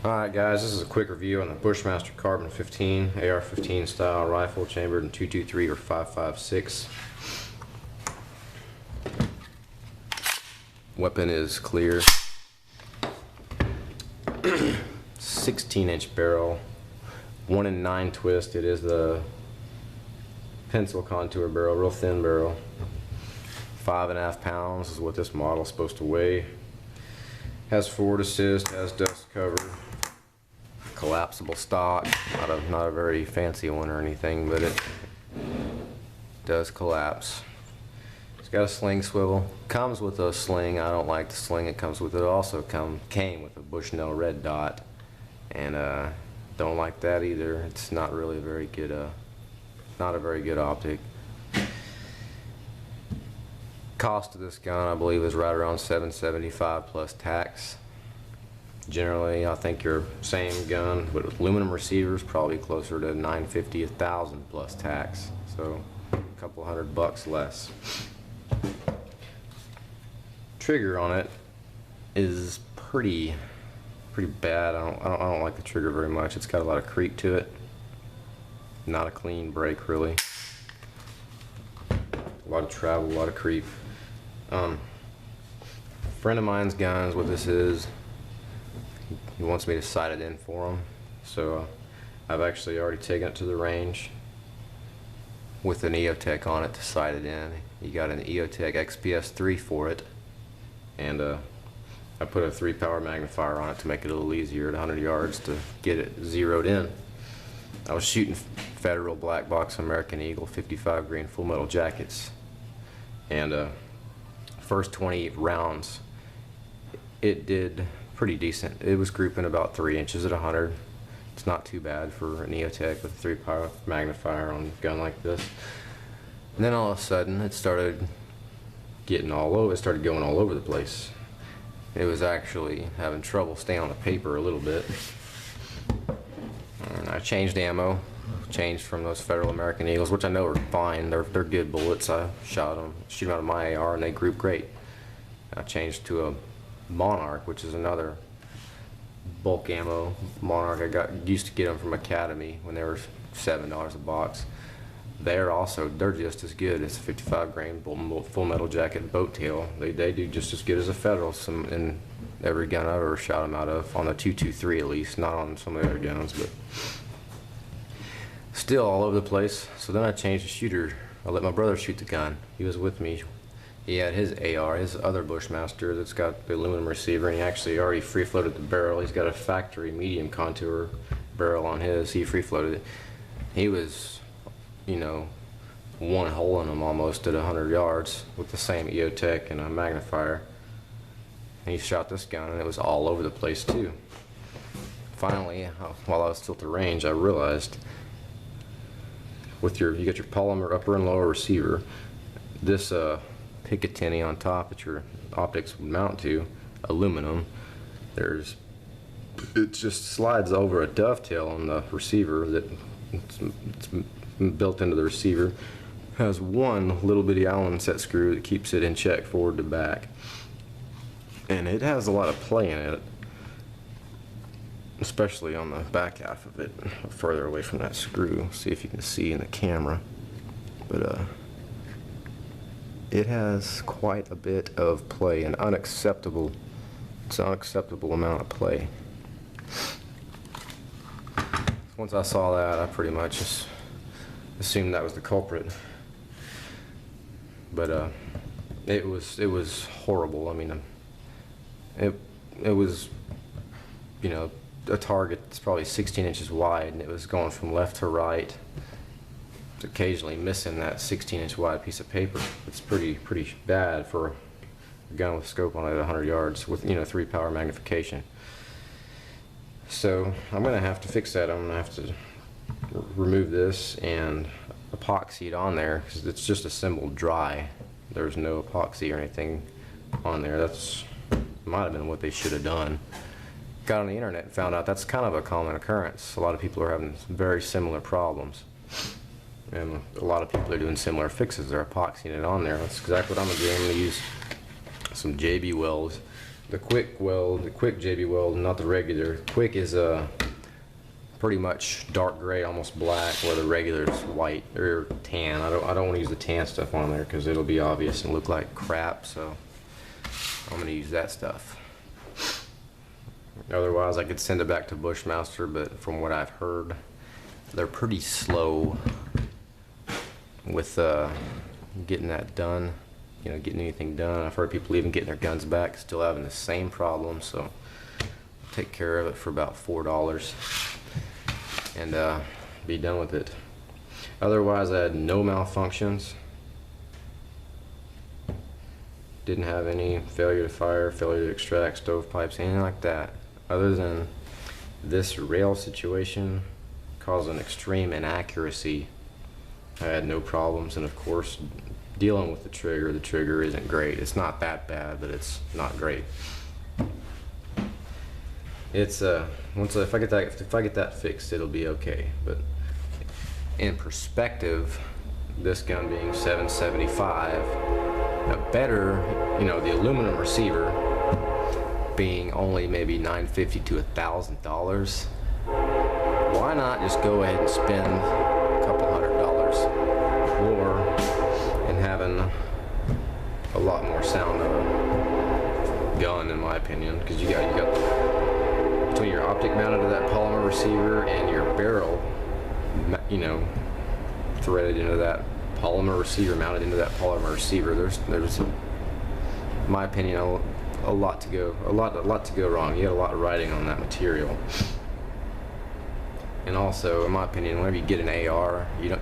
Alright guys, this is a quick review on the Bushmaster Carbon 15 AR-15 style rifle chambered in 223 or 5.56. Weapon is clear. 16-inch barrel, 1 in 9 twist. It is the pencil contour barrel, real thin barrel. 5.5 pounds is what this model is supposed to weigh. Has forward assist, has dust cover. Collapsible stock, not a very fancy one or anything, but it does collapse. It's got a sling swivel. Comes with a sling. I don't like the sling it comes with. It also came with a Bushnell red dot, and don't like that either. It's not really a very good not a very good optic. Cost of this gun, I believe, is right around $775 plus tax. Generally, I think your same gun but with aluminum receivers probably closer to $950, $1,000 plus tax. So a couple $100 less. Trigger on it is pretty bad. I don't like the trigger very much. It's got a lot of creep to it. Not a clean break really. A lot of travel, a lot of creep. Friend of mine's gun is what this is. He wants me to sight it in for him, so I've actually already taken it to the range with an EOTech on it to sight it in. He got an EOTech XPS-3 for it, and I put a 3-power magnifier on it to make it a little easier at 100 yards to get it zeroed in. I was shooting Federal Black Box American Eagle 55 grain full metal jackets, and first 20 rounds it did pretty decent. It was grouping about 3 inches at 100. It's not too bad for an EOTech with a 3-power magnifier on a gun like this. And then all of a sudden it started getting all over. It started going all over the place. It was actually having trouble staying on the paper a little bit. And I changed ammo. Changed from those Federal American Eagles, which I know are fine. They're good bullets. I shoot them out of my AR, and they group great. I changed to a Monarch, which is another bulk ammo Monarch. Used to get them from Academy when they were $7 a box. They're just as good. It's a 55 grain full metal jacket boat tail. They do just as good as a Federal. In every gun I've ever shot them out of, on the 223 at least, not on some of the other guns, but still all over the place. So then I changed the shooter. I let my brother shoot the gun. He was with me. He had his AR, his other Bushmaster that's got the aluminum receiver, and he actually already free floated the barrel. He's got a factory medium contour barrel on his. He free floated it. He was, one hole in him almost at 100 yards with the same EOTech and a magnifier. And he shot this gun, and it was all over the place too. Finally, while I was still at the range, I realized you got your polymer upper and lower receiver. This Picatinny on top that your optics would mount to, aluminum. It just slides over a dovetail on the receiver that it's built into the receiver. Has one little bitty Allen set screw that keeps it in check forward to back, and it has a lot of play in it, especially on the back half of it, further away from that screw. See if you can see in the camera, but it has quite a bit of play, it's an unacceptable amount of play. Once I saw that, I pretty much just assumed that was the culprit. But it was horrible. I mean, it was, a target that's probably 16 inches wide, and it was going from left to right, occasionally missing that 16-inch wide piece of paper. It's pretty bad for a gun with scope on it at 100 yards with 3-power magnification. So I'm gonna have to fix that. I'm gonna have to remove this and epoxy it on there, because it's just assembled dry. There's no epoxy or anything on there. That's might have been what they should have done. Got on the internet and found out that's kind of a common occurrence. A lot of people are having very similar problems. And a lot of people are doing similar fixes. They're epoxying it on there. That's exactly what I'm going to do. I'm going to use some JB Wells the quick weld, the quick JB weld, not the regular. Quick is pretty much dark gray, almost black, where the regular is white or tan. I don't want to use the tan stuff on there because it'll be obvious and look like crap. So I'm gonna use that stuff. Otherwise, I could send it back to Bushmaster, but from what I've heard, they're pretty slow with getting that done. You know, getting anything done. I've heard people even getting their guns back still having the same problem. So I'll take care of it for about $4 and be done with it. Otherwise, I had no malfunctions. Didn't have any failure to fire, failure to extract, stovepipes, anything like that. Other than this rail situation causing extreme inaccuracy, I had no problems. And of course, dealing with the trigger isn't great. It's not that bad, but it's not great. It's if I get that fixed, it'll be okay. But in perspective, this gun being $775, a better, you know, the aluminum receiver being only maybe $950 to $1,000, why not just go ahead and spend a couple $100 more and having a lot more sound of a gun, in my opinion? Because you got between your optic mounted to that polymer receiver and your barrel, you know, threaded into that polymer receiver, mounted into that polymer receiver, there's in my opinion a lot to go wrong. You got a lot of writing on that material. And also, in my opinion, whenever you get an AR, you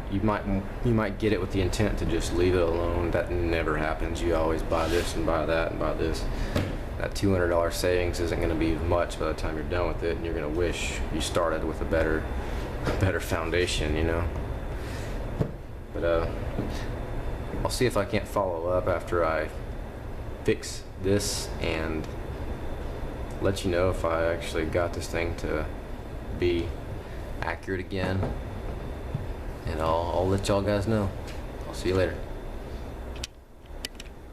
might get it with the intent to just leave it alone. That never happens. You always buy this and buy that and buy this. That $200 savings isn't going to be much by the time you're done with it, and you're going to wish you started with a better foundation, you know. But I'll see if I can't follow up after I fix this and let you know if I actually got this thing to be accurate again, and I'll let y'all guys know. I'll see you later.